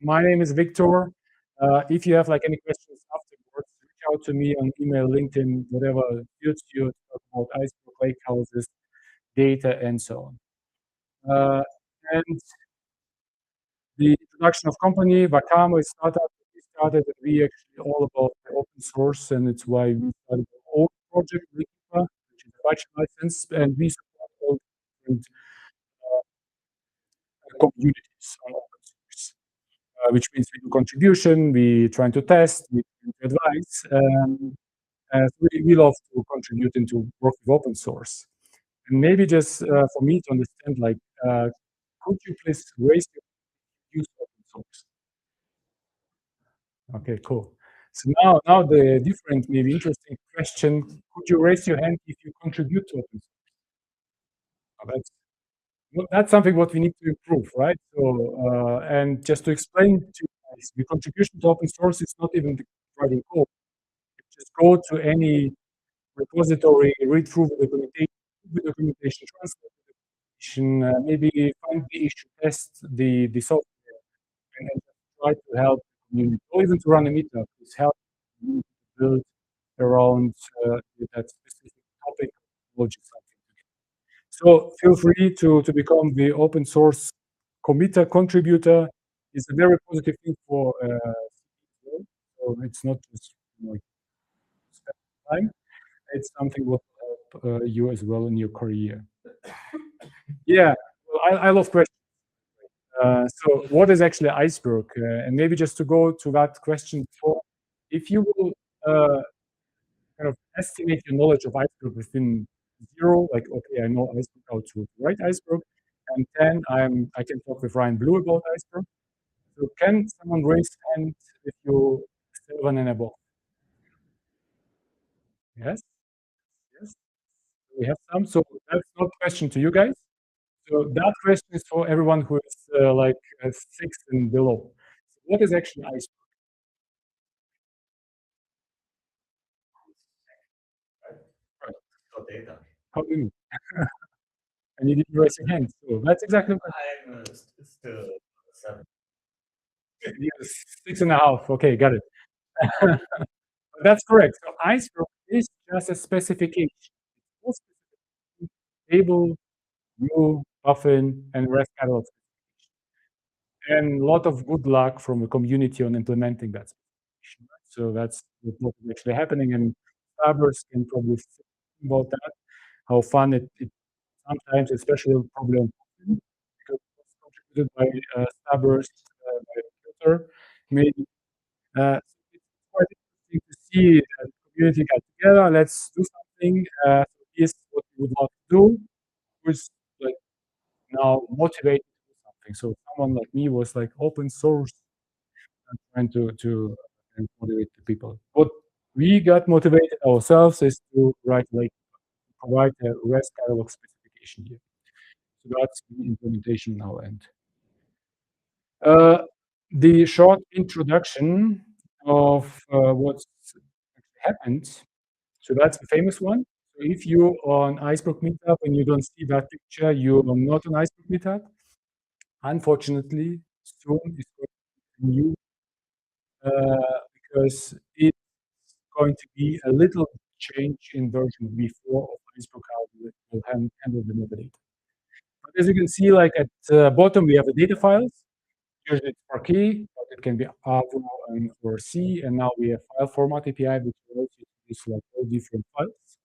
My name is Viktor. If you have like any questions afterwards, reach out to me on email, LinkedIn, whatever suits you to talk about iceberg lake houses, data, and so on. And the introduction of company, Vakamo is startup. We started, and we actually all about the open source, and it's why we started our own project, Lakekeeper, which is a Apache license, and we support all different communities on open source. Which means we do contribution, we trying to test, we try to advise. We love to contribute into work with open source. And maybe just for me to understand, like, could you please raise your use open source? Okay, cool. So now the different, maybe interesting question: could you raise your hand if you contribute to open source? That's something what we need to improve, right? So, and just to explain to you guys, the contribution to open source is not even writing code. Just go to any repository, read through the documentation, translate the documentation, maybe find the issue, test the software, and try to help the community, or even to run a meetup, is help the community to build around that specific topic, technology, something. So feel free to become the open source committer contributor. Is a very positive thing for so it's not just like spend time. It's something what will help you as well in your career. Yeah, well, I love questions. So what is actually Iceberg? And maybe just to go to that question before, if you will kind of estimate your knowledge of Iceberg within 0, like, okay, I know Iceberg, how to write Iceberg, and 10, I can talk with Ryan Blue about Iceberg. So can someone raise hand if you 7 and above? Yes, yes, we have some. So that's not a question to you guys. So that question is for everyone who is like 6 and below. So what is actually Iceberg? Right. So data. How do you mean? And you didn't raise your hand. So that's exactly what I'm still 7. yes, 6.5. Okay, got it. That's correct. So Iceberg is just a specification. It's specification, table, view, buffin, and REST catalog specification. And a lot of good luck from the community on implementing that specification. Right? So that's what is actually happening, and Starburst can probably say about that, how fun it sometimes, especially probably on Python, because it was contributed by Starburst, by Viktor, maybe. It's quite interesting to see that the community got together. Let's do something. So here's what we would love to do. Who's like now motivated to do something. So someone like me was like open source and trying to motivate the people. What we got motivated ourselves is to write like provide a REST catalog specification here. So that's the implementation now end. The short introduction of what's happened. So that's the famous one. So if you on Iceberg Meetup and you don't see that picture, you are not on Iceberg Meetup. Unfortunately, soon is going to be new because it's going to be a little change in version V4 of Iceberg how we will handle the metadata. But as you can see, like at the bottom, we have the data files. Usually it's Parquet, but it can be Avro and or C, and now we have file format API, which allows you to use like all different files.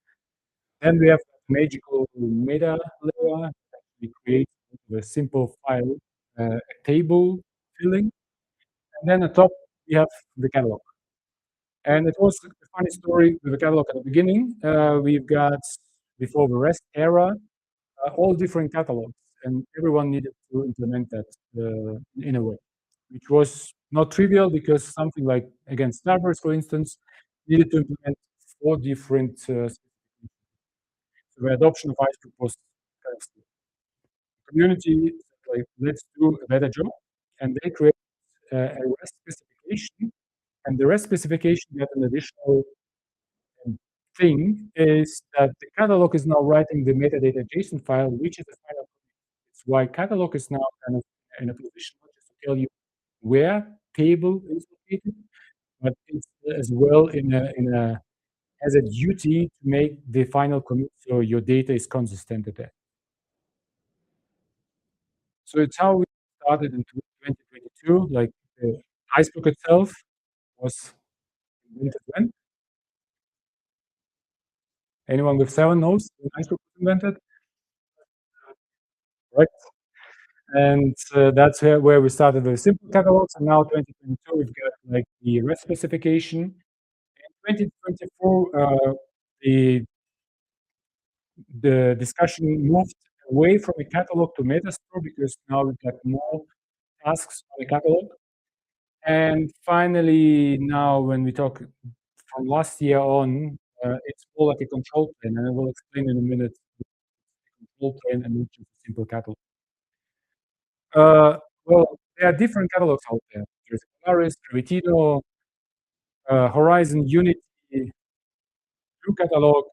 Then we have magical meta layer that we create a simple file, a table filling, and then on top we have the catalog. And it was a funny story with the catalog at the beginning. We've got before the REST era all different catalogs, and everyone needed to implement that in a way, which was not trivial because something like against Starburst, for instance, needed to implement 4 different so the adoption of Iceberg was kind of slow. The community said, like, let's do a better job, and they created a REST specification, and the REST specification got an additional thing is that the catalog is now writing the metadata JSON file, which is the final. It's why catalog is now kind of in a position not just to tell you where table is located, but it's as well in a has a duty to make the final commit so your data is consistent at that. So it's how we started in 2022. Like the Iceberg itself was invented when? Anyone with 7 knows when Iceberg was invented, right? And that's where we started with simple catalogs. And now 2022, we've got like the REST specification. In 2024, the the discussion moved away from a catalog to Metastore because now we've got more tasks on a catalog. And finally, now when we talk from last year on, it's more like a control plane, and I will explain in a minute the control plane and which is a simple catalog. Uh, well, there are different catalogs out there. There's Polaris, Gravitino, Horizon, Unity, Blue catalog,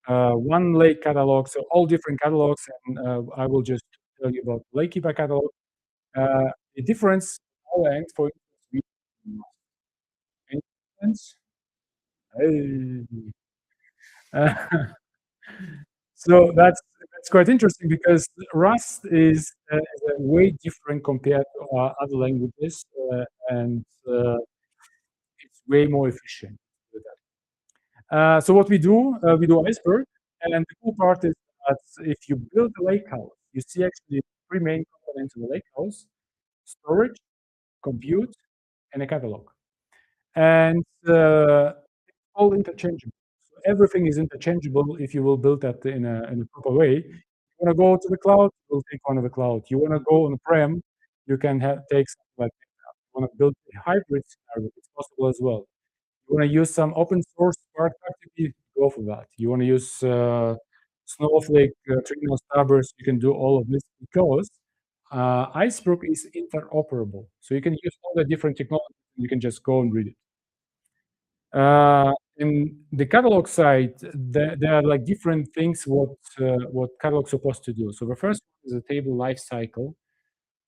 One Lake catalog, so all different catalogs, and I will just tell you about Lakekeeper catalog. The difference on our end, for instance, any difference? Hey. Uh, so that's quite interesting because Rust is a way different compared to other languages, and it's way more efficient. So what we do Iceberg, and the cool part is that if you build a lake house, you see actually three main components of a lake house: storage, compute, and a catalog. And it's all interchangeable. So everything is interchangeable if you will build that in a proper way. You want to go to the cloud, you'll take one of the cloud. You want to go on prem, you can take something like that. You want to build a hybrid scenario, it's possible as well. You want to use some open source Spark activity, go for that. You want to use Snowflake, Trino, Starburst, you can do all of this because Iceberg is interoperable. So you can use all the different technologies, you can just go and read it. In the catalog side, there are like different things what catalog supposed to do. So the first one is a table lifecycle,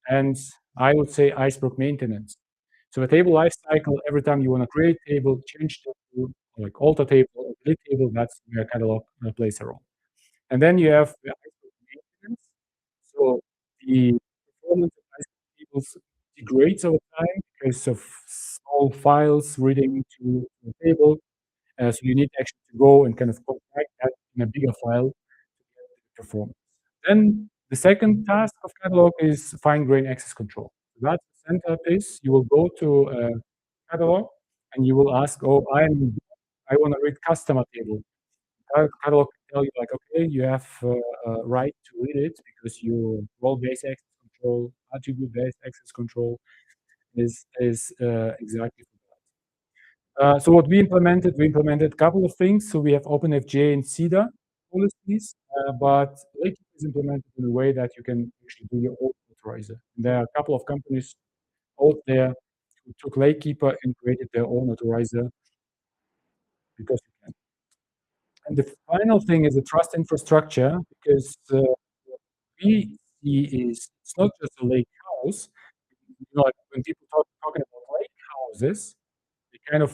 and I would say Iceberg maintenance. So the table lifecycle, every time you want to create table, change table, like alter table, or delete table, that's where catalog plays a role. And then you have the Iceberg maintenance. So the performance of Iceberg tables degrades over time because of small files reading to the table. So you need actually to go and kind of compact that in a bigger file to get the performance. Then the second task of catalog is fine-grained access control. So that's the center is you will go to a catalog and you will ask, oh, I want to read customer table. Catalog can tell you like, okay, you have a right to read it because your role-based access control, attribute-based access control is exactly for that. So what we implemented a couple of things. So we have OpenFJ and CEDA policies, but Lakekeeper is implemented in a way that you can actually do your own authorizer. There are a couple of companies out there who took Lakekeeper and created their own authorizer because you can. And the final thing is the trust infrastructure, because what we see is it's not just a lake house. You know, like when people talking about lake houses, they kind of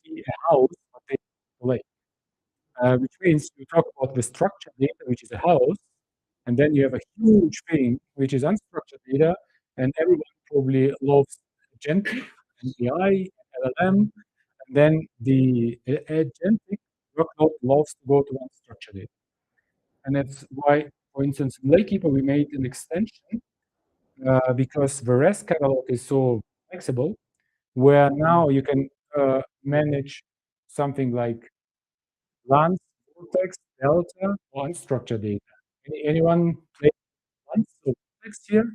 see a house, but they lake. Which means you talk about the structured data, which is a house, and then you have a huge thing, which is unstructured data, and everyone probably loves agentic and AI, LLM, and then the agentic workload loves to go to unstructured data. And that's why, for instance, in Lakekeeper, we made an extension because the REST catalog is so flexible, where now you can manage something like Lance, Vortex, Delta, or unstructured data. Anyone play Lance or Vortex here?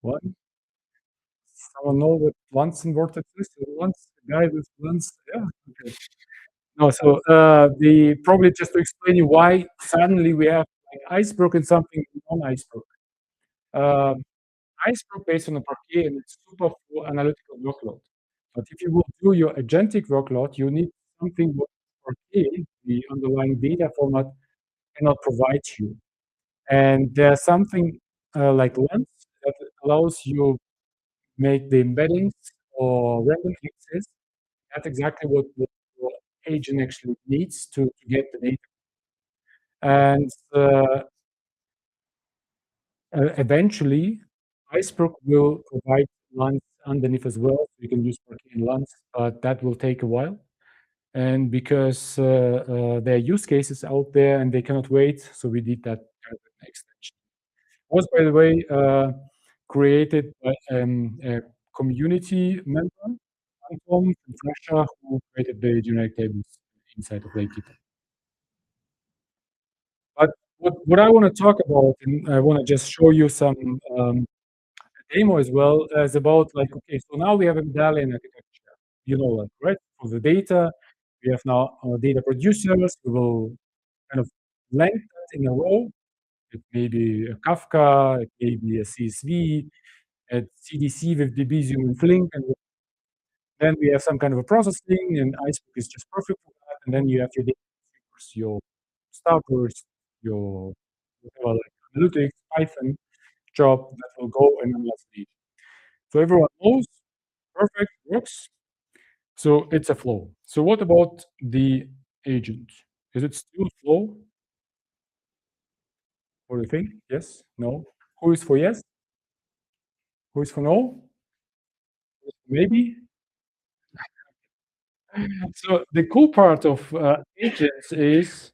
One? Someone know what Lance and Vortex is? Lance, the guy with Lance? Yeah, okay. No, so the probably just to explain you why suddenly we have like Iceberg and something non-Iceberg. Iceberg based on a Parquet and it's super for analytical workload. But if you will do your agentic workload, you need something what Parquet, the underlying data format, cannot provide you. And there's something like Lens that allows you make the embeddings or random access. That's exactly what your agent actually needs to get the data. And eventually, Iceberg will provide LANs underneath as well. So you can use Parquet and LANs, but that will take a while. And because there are use cases out there and they cannot wait, so we did that kind of an extension. Was, by the way, created by a community member, Anton from Russia, who created the generic tables inside of Lakekeeper. But what I want to talk about, and I want to just show you some demo as well, is about like, okay, so now we have a medallion architecture, you know, like, right? For the data, we have now our data producers. We will kind of length that in a row. It may be a Kafka, it may be a CSV, a CDC with Debezium and Flink, and then we have some kind of a processing, and Iceberg is just perfect for that. And then you have your data consumers, your starters, your whatever, like analytics, Python job that will go and analyze the data. So everyone knows, perfect, works. So it's a flow. So what about the agent? Is it still flow? What do you think? Yes? No? Who is for yes? Who is for no? Maybe? So the cool part of agents is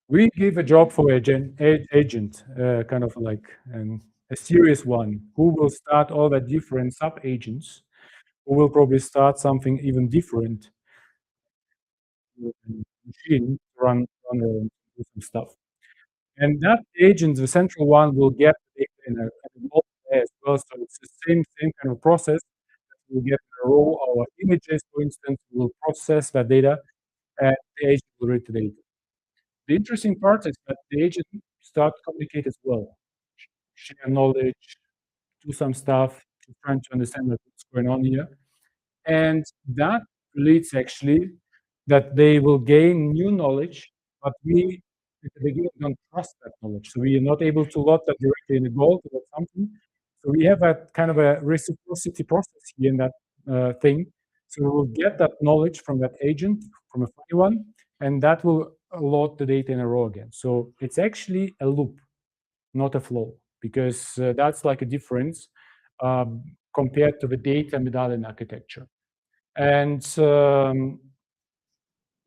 we give a job for agent, kind of like a serious one, who will start all the different sub agents, who will probably start something even different with a machine to run or do some stuff. And that agent, the central one, will get the data in a model as well. So it's the same kind of process. We'll get a row our images, for instance, will process that data, and the agent will read the data. The interesting part is that the agent start to communicate as well, share knowledge, do some stuff, to trying to understand what's going on here. And that leads actually that they will gain new knowledge, but we at the beginning don't trust that knowledge. So we are not able to load that directly in the goal to get something. So we have a kind of a reciprocity process here in that thing. So we will get that knowledge from that agent, from a funny one, and that will load the data in a row again. So it's actually a loop, not a flow, because that's like a difference compared to the data medallion architecture. And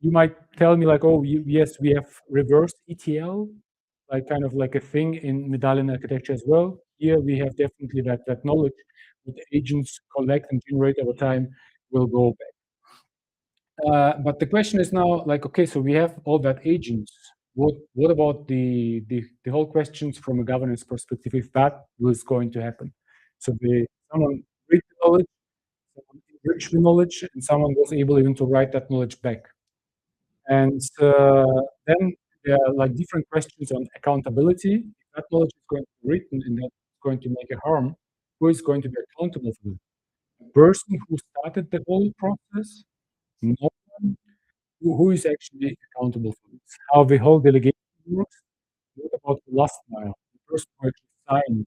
you might tell me like, oh, yes, we have reverse ETL, like kind of like a thing in medallion architecture as well. Here we have definitely that knowledge that the agents collect and generate over time will go back. But the question is now like, okay, so we have all that agents. What about the whole questions from a governance perspective if that was going to happen? So someone read the knowledge, someone enriched the knowledge, and someone was able even to write that knowledge back. And then there are like different questions on accountability. If that knowledge is going to be written and that's going to make a harm, who is going to be accountable for it? The person who started the whole process? No one. Who is actually accountable for this? How the whole delegation works? What about the last mile? The person who actually signed.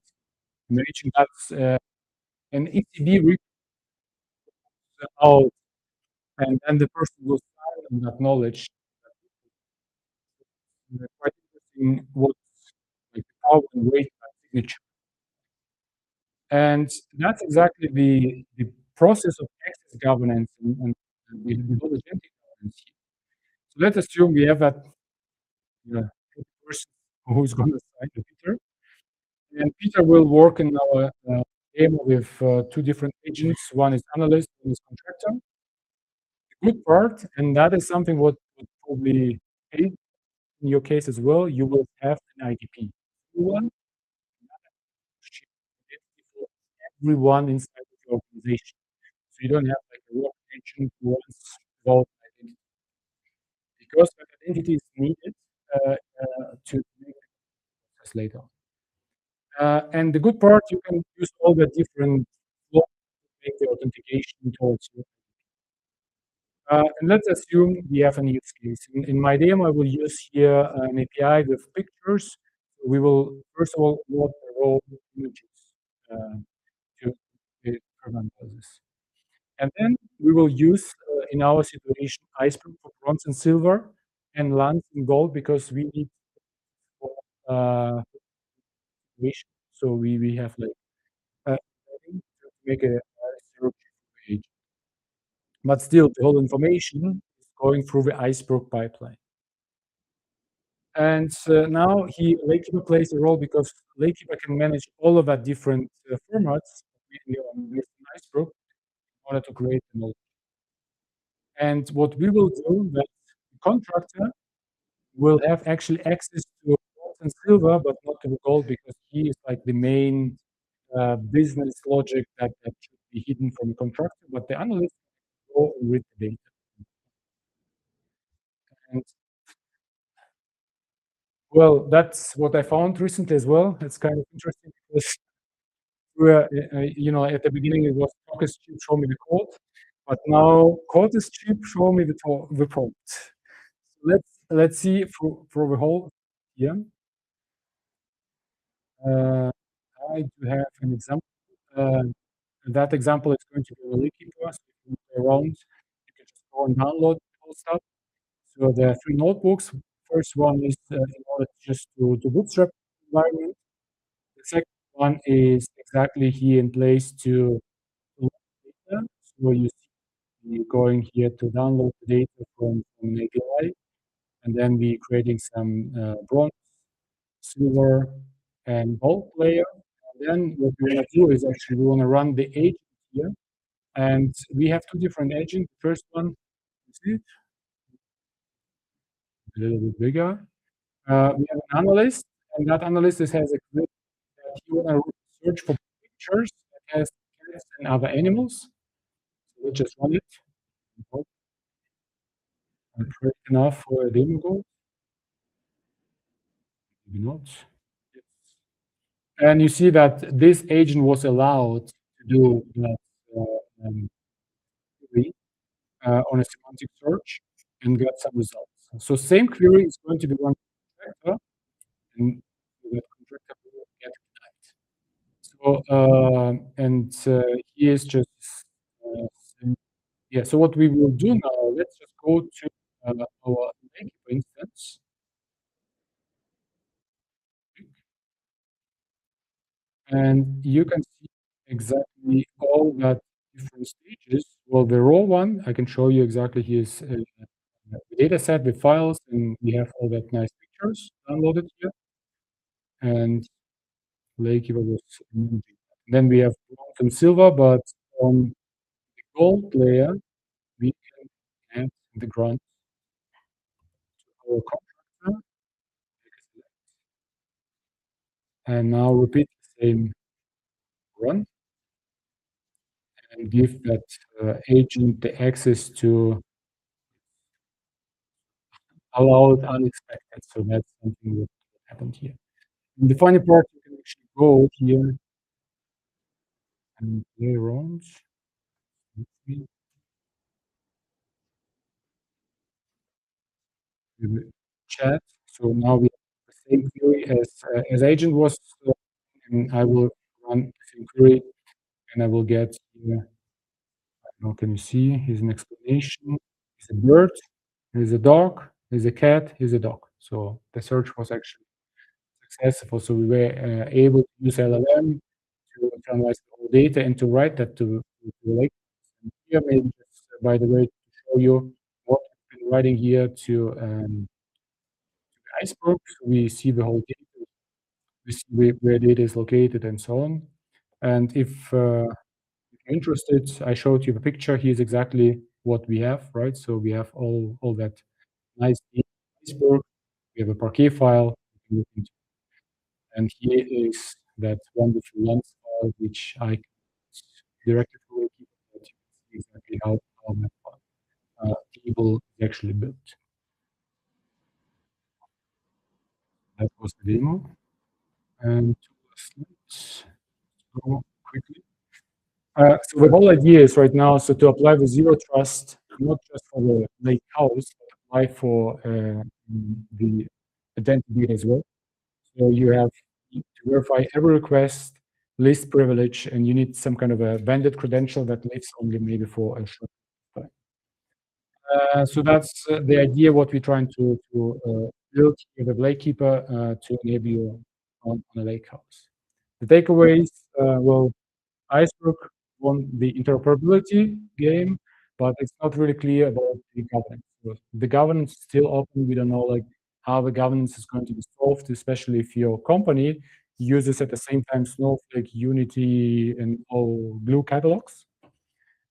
Imagine that's an ECB report out, and then the person will sign on that knowledge. Quite interesting what's like the power and weight of that signature. And that's exactly the process of access governance and the whole agentic governance here. So let's assume we have that person who's going to sign the Peter. And Peter will work in our demo with two different agents. One is analyst, one is contractor. The good part, and that is something what would probably aid in your case as well, you will have an IDP. One everyone inside of the organization. So you don't have like a rogue agent who wants without identity. Because that identity is needed to make the process later. And the good part, you can use all the different flows to make the authentication towards you. And let's assume we have a use case. In my demo, I will use here an API with pictures. We will, first of all, load the raw images uh, to prevent this. And then we will use, in our situation, Iceberg for bronze and silver, and Lance in gold because we need for situation. So we have like setting to make a zero page. But still, the whole information is going through the Iceberg pipeline. And now Lakekeeper plays a role because Lakekeeper can manage all of that different formats on this Iceberg in order to create the knowledge. And what we will do, that the contractor will have actually access to gold and silver, but not to the gold because he is like the main business logic that should be hidden from the contractor. But the analyst go and read the data. And well, that's what I found recently as well. It's kind of interesting because at the beginning it was talk is cheap, show me the code, but now code is cheap, show me the prompt. So let's see for the whole here. Uh, I do have an example. Uh, that example is going to be really key for us. If you go around, you can just go and download the whole stuff. So there are three notebooks. First one is in order just to bootstrap the environment. The second one is exactly here in place to load data. So you see you're going here to download the data from an API, and then we creating some bronze, silver, and gold layer. And then what we want to do is actually we want to run the agent here, and we have two different agents. The first one, you see it, a little bit bigger. We have an analyst, and that analyst has a grid that you want to search for pictures that has cats and other animals. So we just run it. I create enough for a demo go. Maybe not. Yes. And you see that this agent was allowed to do that query on a semantic search and get some results. So same query is going to be run contractor, and that contractor will get it. So here's just uh, yeah. So what we will do now, let's just go to our Lakekeeper instance, and you can see exactly all that different stages. Well, the raw one, I can show you exactly here's the data set with files, and we have all that nice pictures downloaded here. And Lakekeeper was managing that. Then we have bronze and silver, but on the gold layer, we can add the grant to our contractor. And now repeat the same run and give that agent the access to allowed unexpected. So that's something that happened here. In the funny part, you can actually go here and play around. We will chat. So now we have the same query as agent was, and I will run the same query, and I will get here. Now can you see? Here's an explanation. Here's a bird. Here's a dog. Here's a cat. Here's a dog. So the search was actually successful. So we were able to use LLM to analyze the whole data and to write that to Lake. And here, maybe just by the way, to show you what we've been writing here to Iceberg. So we see the whole data, we see where data is located and so on. And if you're interested, I showed you the picture. Here's exactly what we have, right? So we have all that nice data in Iceberg. We have a Parquet file. You can look into. And here is that wonderful lens file, which I can directly from Lakekeeper, that you can see exactly how that table is actually built. That was the demo. And let's go quickly. So the whole idea is right now, so to apply the zero trust, not just for the lake house, but apply for the identity as well. So you have to verify every request least privilege, and you need some kind of a banded credential that lives only maybe for a short time. So that's the idea what we're trying to build with the Lakekeeper to enable you on a lakehouse. The takeaways, well, Iceberg won the interoperability game, but it's not really clear about the governance. So the governance is still open. We don't know like how the governance is going to be solved, especially if your company uses at the same time Snowflake, Unity, and all Glue catalogs.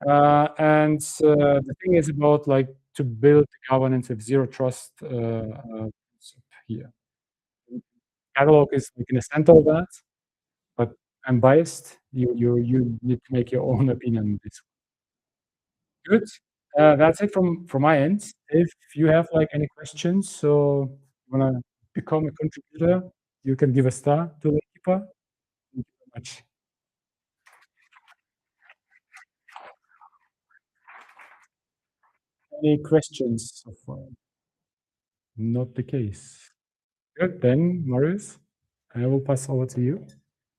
The thing is about like to build the governance of zero trust concept here. Catalog is like in the center of that, but I'm biased. You need to make your own opinion on this. Good. That's it from my end. If you have like any questions, so you wanna become a contributor, you can give a star to the keeper. Thank you very much. Any questions so far? Not the case. Good. Then, Marius, I will pass over to you.